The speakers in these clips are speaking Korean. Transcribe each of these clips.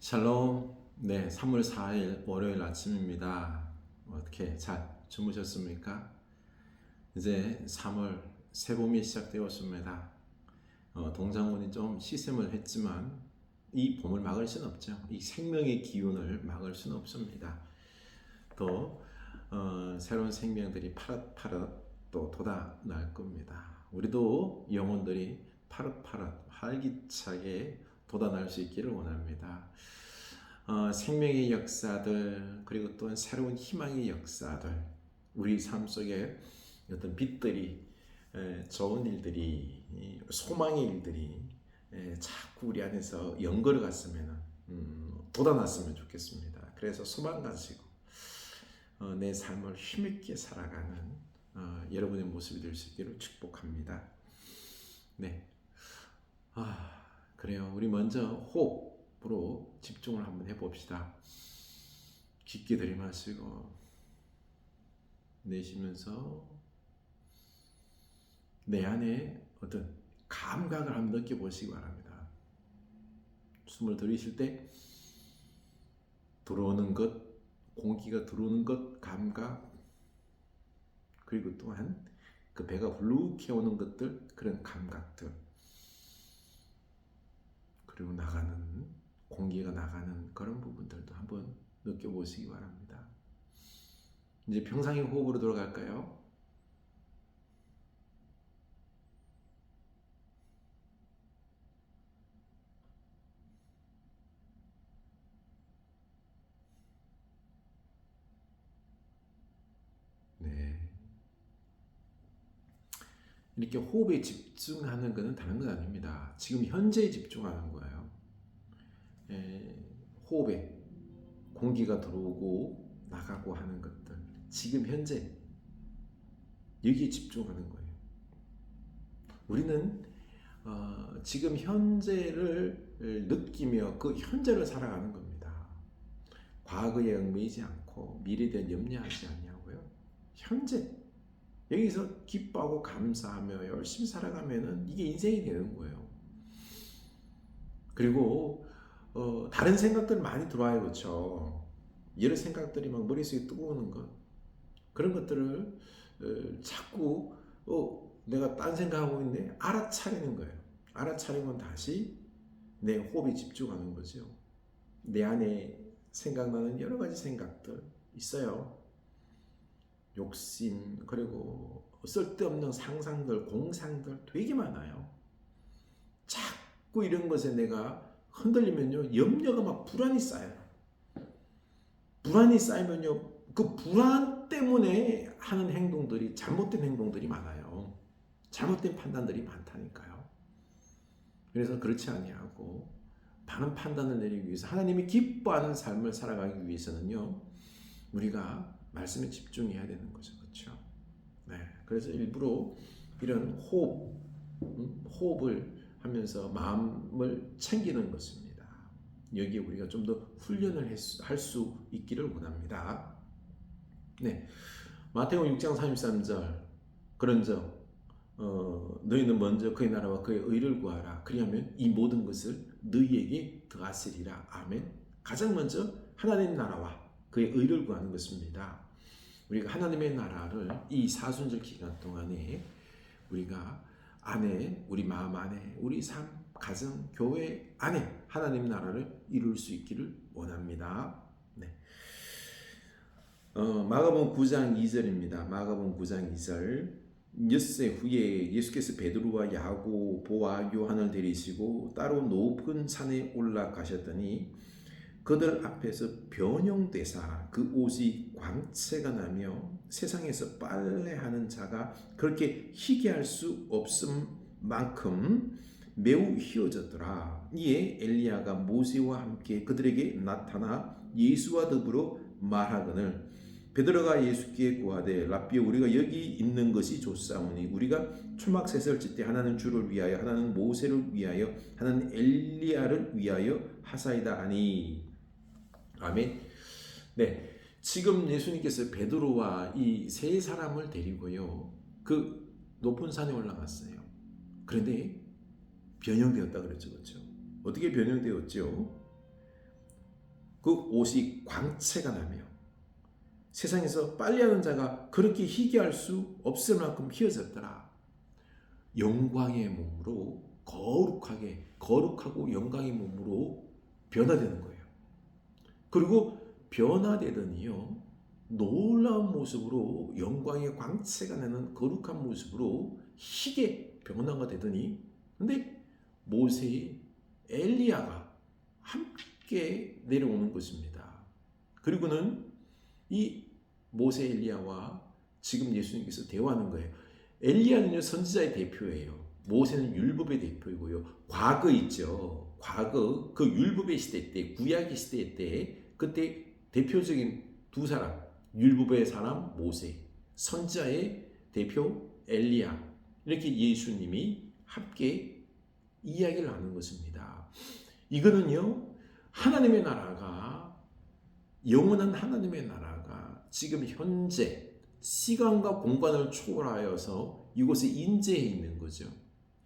샬롬. 네, 3월 4일 월요일 아침입니다. 어떻게 잘 주무셨습니까? 이제 3월 새봄이 시작되었습니다. 동작원이 좀 시샘을 했지만 이 봄을 막을 수는 없죠. 이 생명의 기운을 막을 수는 없습니다. 또 새로운 생명들이 파릇파릇 또 돋아날 겁니다. 우리도 영혼들이 파릇파릇 활기차게 돋아날 수 있기를 원합니다. 생명의 역사들, 그리고 또 새로운 희망의 역사들, 우리 삶 속에 어떤 빛들이, 좋은 일들이, 소망의 일들이 자꾸 우리 안에서 연걸어 갔으면, 돋아났으면 좋겠습니다. 그래서 소망 가지고 내 삶을 힘있게 살아가는 여러분의 모습이 될 수 있기를 축복합니다. 네. 그래요. 우리 먼저 호흡으로 집중을 한번 해봅시다. 깊게 들이마시고 내쉬면서 내 안에 어떤 감각을 한번 느껴보시기 바랍니다. 숨을 들이쉴 때 들어오는 것, 공기가 들어오는 것 감각, 그리고 또한 그 배가 불룩해 오는 것들, 그런 감각들, 그리고 나가는 공기가 나가는 그런 부분들도 한번 느껴보시기 바랍니다. 이제 평상의 호흡으로 돌아갈까요? 네. 이렇게 호흡에 집중하는 것은 다른 건 아닙니다. 지금 현재에 집중하는 거예요. 호흡에 공기가 들어오고 나가고 하는 것들, 지금 현재 여기에 집중하는 거예요. 우리는 지금 현재를 느끼며 그 현재를 살아가는 겁니다. 과거에 얽매이지 않고 미래에 대한 염려하지 않냐고요. 현재 여기서 기뻐하고 감사하며 열심히 살아가면은 이게 인생이 되는 거예요. 그리고 다른 생각들 많이 들어와요, 그렇죠? 여러 생각들이 막 머릿속에 뜨거우는 것, 그런 것들을 자꾸 내가 딴 생각하고 있는데 알아차리는 거예요. 알아차리면 다시 내 호흡에 집중하는 거죠. 내 안에 생각나는 여러 가지 생각들 있어요. 욕심, 그리고 쓸데없는 상상들, 공상들 되게 많아요. 자꾸 이런 것에 내가 흔들리면요, 염려가 막 불안이 쌓여요. 불안이 쌓이면요, 그 불안 때문에 하는 행동들이 잘못된 행동들이 많아요. 잘못된 판단들이 많다니까요. 그래서 그렇지 아니하고 바른 판단을 내리기 위해서 하나님이 기뻐하는 삶을 살아가기 위해서는요, 우리가 말씀에 집중해야 되는 거죠, 그렇죠? 네, 그래서 일부러 이런 호흡을 하면서 마음을 챙기는 것입니다. 여기에 우리가 좀 더 훈련을 할 수 있기를 원합니다. 네, 마태복음 6장 33절, 그런즉 너희는 먼저 그의 나라와 그의 의를 구하라. 그리하면 이 모든 것을 너희에게 더하시리라. 아멘. 가장 먼저 하나님 나라와 그의 의를 구하는 것입니다. 우리가 하나님의 나라를 이 사순절 기간 동안에 우리가 안에, 우리 마음 안에, 우리 삶, 가정, 교회 안에 하나님 나라를 이룰 수 있기를 원합니다. 네. 마가복음 9장 2절입니다. 마가복음 9장 2절. 엿새 후에 예수께서 베드로와 야고보와 요한을 데리시고 따로 높은 산에 올라가셨더니 그들 앞에서 변형되사 그 옷이 광채가 나며 세상에서 빨래하는 자가 그렇게 희귀할 수 없음 만큼 매우 희어졌더라. 이에 엘리야가 모세와 함께 그들에게 나타나 예수와 더불어 말하거늘 베드로가 예수께 구하되 라삐여 우리가 여기 있는 것이 좋사오니 우리가 초막셋을 짓되 하나는 주를 위하여 하나는 모세를 위하여 하나는 엘리야를 위하여 하사이다 하니. 아멘. 네, 지금 예수님께서 베드로와 이 세 사람을 데리고요, 그 높은 산에 올라갔어요. 그런데 변형되었다 그랬죠, 그렇죠? 어떻게 변형되었죠? 그 옷이 광채가 나며 세상에서 빨래하는 자가 그렇게 희귀할 수 없을 만큼 희어졌더라. 영광의 몸으로 거룩하고 영광의 몸으로 변화되는 거예요. 그리고 변화되더니요, 놀라운 모습으로 영광의 광채가 나는 거룩한 모습으로 희게 변화가 되더니, 근데 모세의 엘리야가 함께 내려오는 것입니다. 그리고는 이 모세 엘리야와 지금 예수님께서 대화하는 거예요. 엘리야는요, 선지자의 대표예요. 모세는 율법의 대표이고요. 과거 있죠. 과거 그 율법의 시대 때, 구약의 시대 때, 그때 대표적인 두 사람, 율법의 사람 모세, 선지자의 대표 엘리야, 이렇게 예수님이 함께 이야기를 하는 것입니다. 이거는요, 하나님의 나라가, 영원한 하나님의 나라가 지금 현재 시간과 공간을 초월하여서 이곳에 인재해 있는 거죠.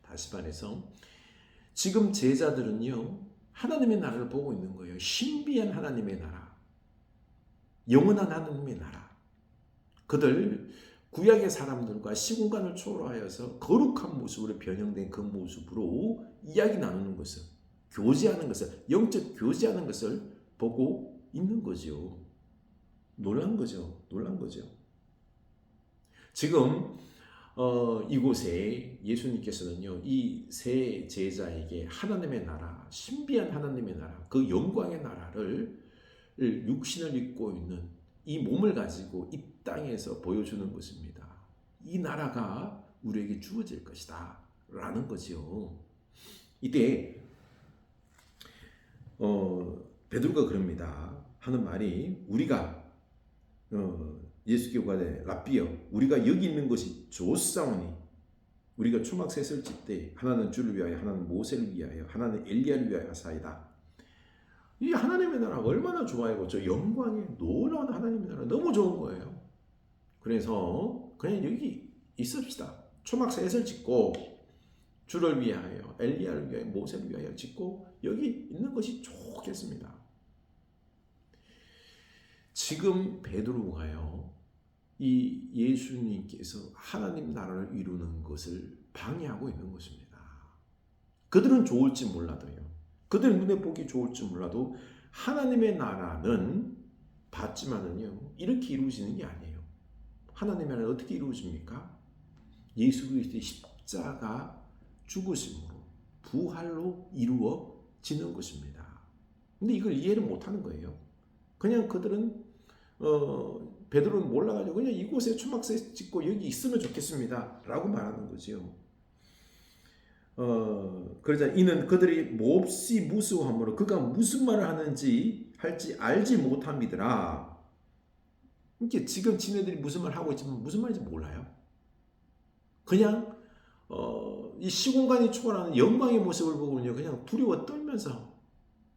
다시 말해서 지금 제자들은요, 하나님의 나라를 보고 있는 거예요. 신비한 하나님의 나라, 영원한 하나님의 나라. 그들 구약의 사람들과 시공간을 초월하여서 거룩한 모습으로 변형된 그 모습으로 이야기 나누는 것을, 교제하는 것을, 영적 교제하는 것을 보고 있는 거죠. 놀란 거죠. 지금 이곳에 예수님께서는요, 이 세 제자에게 하나님의 나라, 신비한 하나님의 나라, 그 영광의 나라를 육신을 입고 있는 이 몸을 가지고 이 땅에서 보여주는 것입니다. 이 나라가 우리에게 주어질 것이다 라는 거죠. 이때 베드로가 그럽니다. 하는 말이, 우리가 예수께 가되 랍비여, 우리가 여기 있는 것이 좋사오니 우리가 초막셋을 짓되 하나는 주를 위하여, 하나는 모세를 위하여, 하나는 엘리야를 위하여 하사이다. 이 하나님의 나라가 얼마나 좋아요. 저 영광의 놀라운 하나님의 나라 너무 좋은 거예요. 그래서 그냥 여기 있읍시다. 초막셋을 짓고 주를 위하여, 엘리야를 위하여, 모세를 위하여 짓고 여기 있는 것이 좋겠습니다. 지금 베드로가요, 이 예수님께서 하나님 나라를 이루는 것을 방해하고 있는 것입니다. 그들은 좋을지 몰라도요, 그들 눈에 보기 좋을지 몰라도 하나님의 나라는 봤지만은요, 이렇게 이루어지는 게 아니에요. 하나님의 나라는 어떻게 이루어집니까? 예수 그리스도의 십자가 죽으심으로, 부활로 이루어지는 것입니다. 근데 이걸 이해를 못하는 거예요. 그냥 그들은 베드로는 몰라가지고 그냥 이곳에 초막셋 짓고 여기 있으면 좋겠습니다 라고 말하는 거죠. 그러자 이는 그들이 몹시 무수함으로 그가 무슨 말을 할지 알지 못함이더라. 이렇게 지금 지네들이 무슨 말 하고 있지만 무슨 말인지 몰라요. 그냥 이 시공간이 초월하는 영광의 모습을 보고는요, 그냥 두려워 떨면서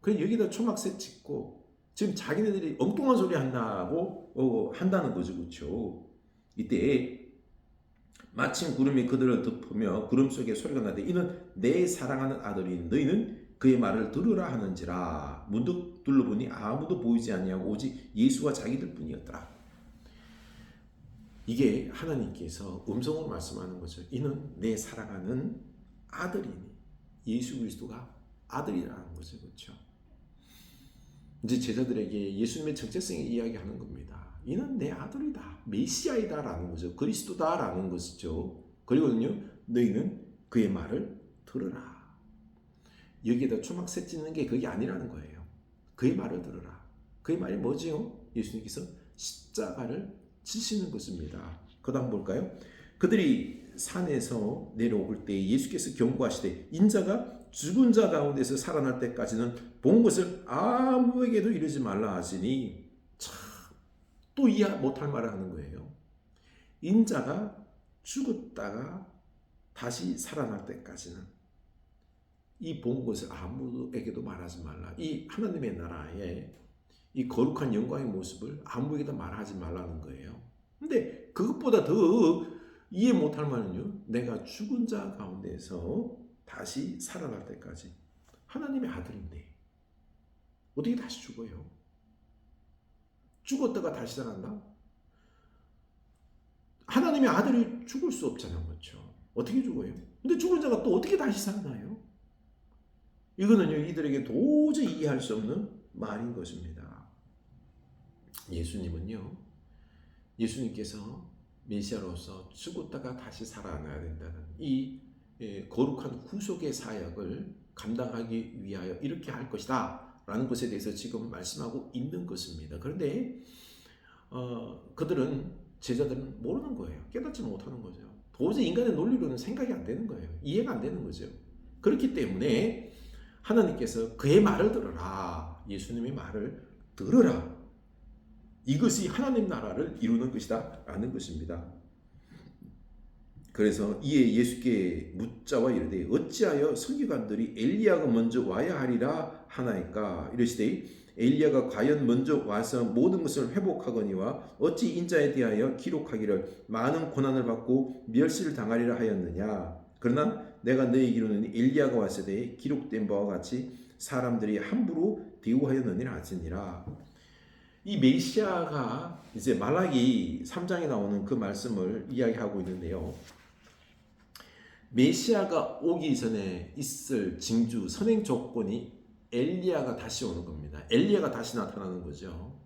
그냥 여기다 초막셋 짓고 지금 자기네들이 엉뚱한 소리 한다고 한다는 거죠. 그렇죠? 이때 마침 구름이 그들을 덮으며 구름 속에 소리가 나되 이는 내 사랑하는 아들이 너희는 그의 말을 들으라 하는지라. 문득 둘러보니 아무도 보이지 아니하고 오직 예수와 자기들 뿐이었더라. 이게 하나님께서 음성으로 말씀하는 거죠. 이는 내 사랑하는 아들이니, 예수 그리스도가 아들이라는 거죠. 그렇죠? 이제 제자들에게 예수님의 정체성을 이야기하는 겁니다. 이는 내 아들이다, 메시아이다 라는 거죠. 그리스도다 라는 것이죠. 그리고는요, 너희는 그의 말을 들으라. 여기에다 초막셋 짓는 게 그게 아니라는 거예요. 그의 말을 들으라. 그의 말이 뭐지요? 예수님께서 십자가를 지시는 것입니다. 그 다음 볼까요? 그들이 산에서 내려올 때 예수께서 경고하시되 인자가 죽은 자 가운데서 살아날 때까지는 본 것을 아무에게도 이르지 말라 하시니, 참, 또 이해 못할 말을 하는 거예요. 인자가 죽었다가 다시 살아날 때까지는 이 본 것을 아무에게도 말하지 말라. 이 하나님의 나라의 이 거룩한 영광의 모습을 아무에게도 말하지 말라는 거예요. 근데 그것보다 더 이해 못할 말은요, 내가 죽은 자 가운데서 다시 살아날 때까지, 하나님의 아들인데 어떻게 다시 죽어요? 죽었다가 다시 살아난다? 하나님의 아들이 죽을 수 없잖아요. 그렇죠? 어떻게 죽어요? 근데 죽은 자가 또 어떻게 다시 살아나요? 이거는요, 이들에게 도저히 이해할 수 없는 말인 것입니다. 예수님께서 메시아로서 죽었다가 다시 살아나야 된다는 이 거룩한 구속의 사역을 감당하기 위하여 이렇게 할 것이다 라는 것에 대해서 지금 말씀하고 있는 것입니다. 그런데 제자들은 모르는 거예요. 깨닫지 못하는 거죠. 도저히 인간의 논리로는 생각이 안 되는 거예요. 이해가 안 되는 거죠. 그렇기 때문에 하나님께서 그의 말을 들어라. 예수님의 말을 들어라. 이것이 하나님 나라를 이루는 것이다 라는 것입니다. 그래서 이에 예수께 묻자와 이르되 어찌하여 서기관들이 엘리야가 먼저 와야 하리라 하나이까 이르시되 엘리야가 과연 먼저 와서 모든 것을 회복하거니와 어찌 인자에 대하여 기록하기를 많은 고난을 받고 멸시를 당하리라 하였느냐. 그러나 내가 너희에게 이르노니 엘리야가 왔을 때 기록된 바와 같이 사람들이 함부로 대우하였느니라 하시니라. 이 메시아가 이제 말라기 3장에 나오는 그 말씀을 이야기하고 있는데요. 메시아가 오기 전에 있을 징조, 선행 조건이 엘리야가 다시 오는 겁니다. 엘리야가 다시 나타나는 거죠.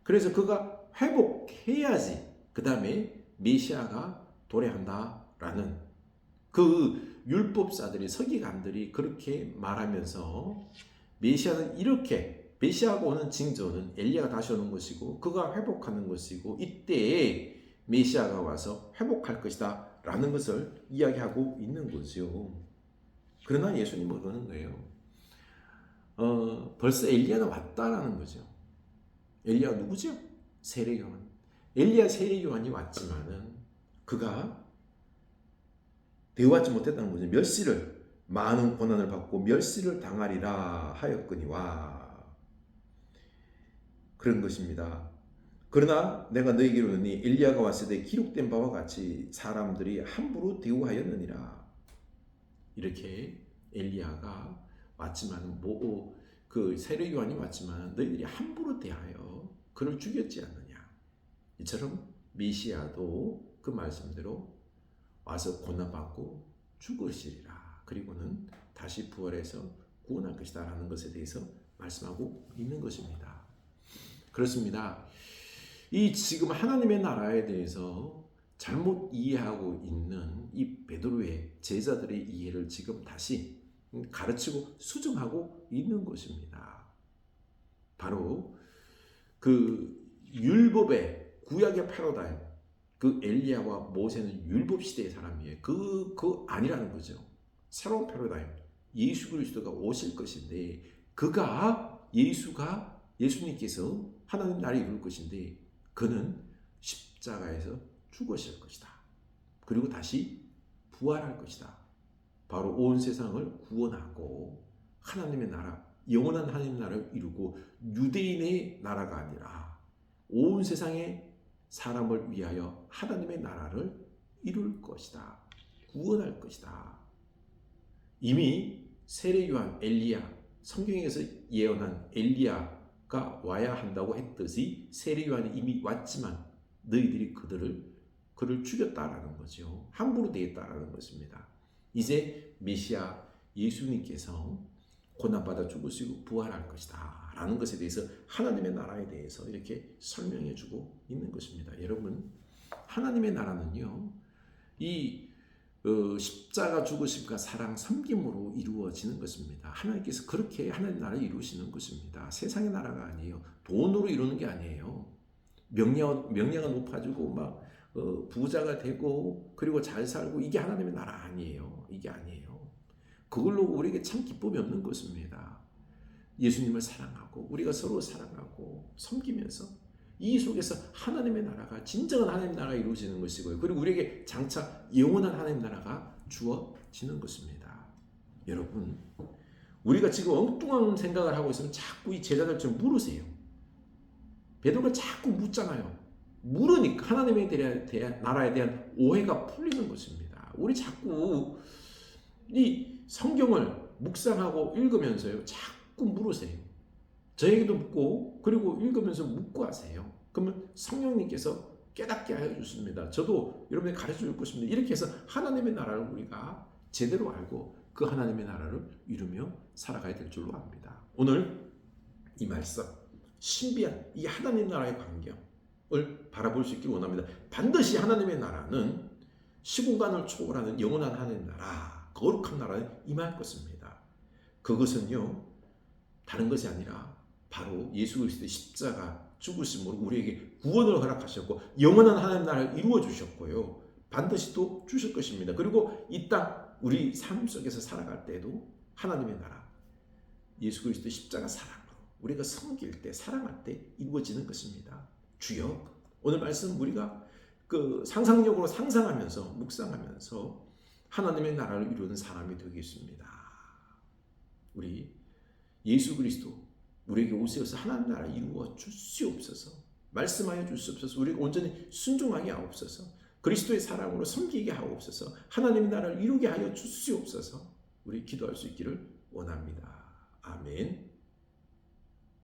그래서 그가 회복해야지 그 다음에 메시아가 도래한다라는 그 율법사들이 서기관들이 그렇게 말하면서 메시아가 오는 징조는 엘리야가 다시 오는 것이고 그가 회복하는 것이고 이때에 메시아가 와서 회복할 것이다 라는 것을 이야기하고 있는 거죠. 그러나 예수님은 그러는 거예요. 벌써 엘리야가 왔다라는 거죠. 엘리야가 누구죠? 세례요한. 엘리야 세례요한이 왔지만은 그가 대우하지 못했다는 거죠. 멸시를 많은 고난을 받고 멸시를 당하리라 하였거니와 그런 것입니다. 그러나 내가 너희에게 이르노니 엘리야가 왔을 때 기록된 바와 같이 사람들이 함부로 대우하였느니라. 이렇게 엘리야가 왔지만 그 세례 요한이 왔지만 너희들이 함부로 대하여 그를 죽였지 않느냐. 이처럼 메시아도 그 말씀대로 와서 고난받고 죽으시리라. 그리고는 다시 부활해서 구원할 것이다 라는 것에 대해서 말씀하고 있는 것입니다. 그렇습니다. 이 지금 하나님의 나라에 대해서 잘못 이해하고 있는 이 베드로의 제자들의 이해를 지금 다시 가르치고 수정하고 있는 것입니다. 바로 그 율법의 구약의 패러다임, 그 엘리야와 모세는 율법 시대의 사람이에요. 그 아니라는 거죠. 새로운 패러다임, 예수 그리스도가 오실 것인데 예수님께서 하나님 나라를 이룰 것인데 그는 십자가에서 죽으실 것이다. 그리고 다시 부활할 것이다. 바로 온 세상을 구원하고 하나님의 나라, 영원한 하나님의 나라를 이루고 유대인의 나라가 아니라 온 세상의 사람을 위하여 하나님의 나라를 이룰 것이다. 구원할 것이다. 이미 세례 요한 엘리야, 성경에서 예언한 엘리야가 와야 한다고 했듯이 세례 요한이 이미 왔지만 너희들이 그를 죽였다라는 거죠. 함부로 대했다라는 것입니다. 이제 메시아 예수님께서 고난받아 죽으시고 부활할 것이다 라는 것에 대해서 하나님의 나라에 대해서 이렇게 설명해 주고 있는 것입니다. 여러분, 하나님의 나라는요 이 십자가 죽으심과 사랑 섬김으로 이루어지는 것입니다. 하나님께서 그렇게 하나님의 나라를 이루시는 것입니다. 세상의 나라가 아니에요. 돈으로 이루는 게 아니에요. 명예가 높아지고 막 부자가 되고 그리고 잘 살고 이게 하나님의 나라 아니에요. 이게 아니에요. 그걸로 우리에게 참 기쁨이 없는 것입니다. 예수님을 사랑하고 우리가 서로 사랑하고 섬기면서 이 속에서 하나님의 나라가 진정한 하나님의 나라가 이루어지는 것이고요. 그리고 우리에게 장차 영원한 하나님의 나라가 주어지는 것입니다. 여러분, 우리가 지금 엉뚱한 생각을 하고 있으면 자꾸 이 제자들처럼 물으세요. 베드로가 자꾸 묻잖아요. 물으니까 하나님의 나라에 대한 오해가 풀리는 것입니다. 우리 자꾸 이 성경을 묵상하고 읽으면서요. 자꾸 물으세요. 저에게도 묻고 그리고 읽으면서 묻고 하세요. 그러면 성령님께서 깨닫게 하여 주십니다. 저도 여러분이 가르쳐 줄 것입니다. 이렇게 해서 하나님의 나라를 우리가 제대로 알고 그 하나님의 나라를 이루며 살아가야 될 줄로 압니다. 오늘 이 말씀 신비한 이 하나님 나라의 광경을 바라볼 수 있길 원합니다. 반드시 하나님의 나라는 시공간을 초월하는 영원한 하나님 나라, 거룩한 나라에 임할 것입니다. 그것은요 다른 것이 아니라 바로 예수 그리스도의 십자가 죽으심으로 우리에게 구원을 허락하셨고 영원한 하나님 나라를 이루어 주셨고요. 반드시 또 주실 것입니다. 그리고 이 땅 우리 삶 속에서 살아갈 때도 하나님의 나라 예수 그리스도의 십자가 사랑으로 우리가 섬길 때 사랑할 때 이루어지는 것입니다. 주여 오늘 말씀 우리가 그 상상력으로 상상하면서 묵상하면서 하나님의 나라를 이루는 사람이 되겠습니다. 우리 예수 그리스도 우리에게 오셔서 하나님 나라 이루어 주시옵소서. 말씀하여 주시옵소서. 우리가 온전히 순종하게 하옵소서. 그리스도의 사랑으로 섬기게 하옵소서. 하나님의 나라를 이루게 하여 주시옵소서. 우리 기도할 수 있기를 원합니다. 아멘.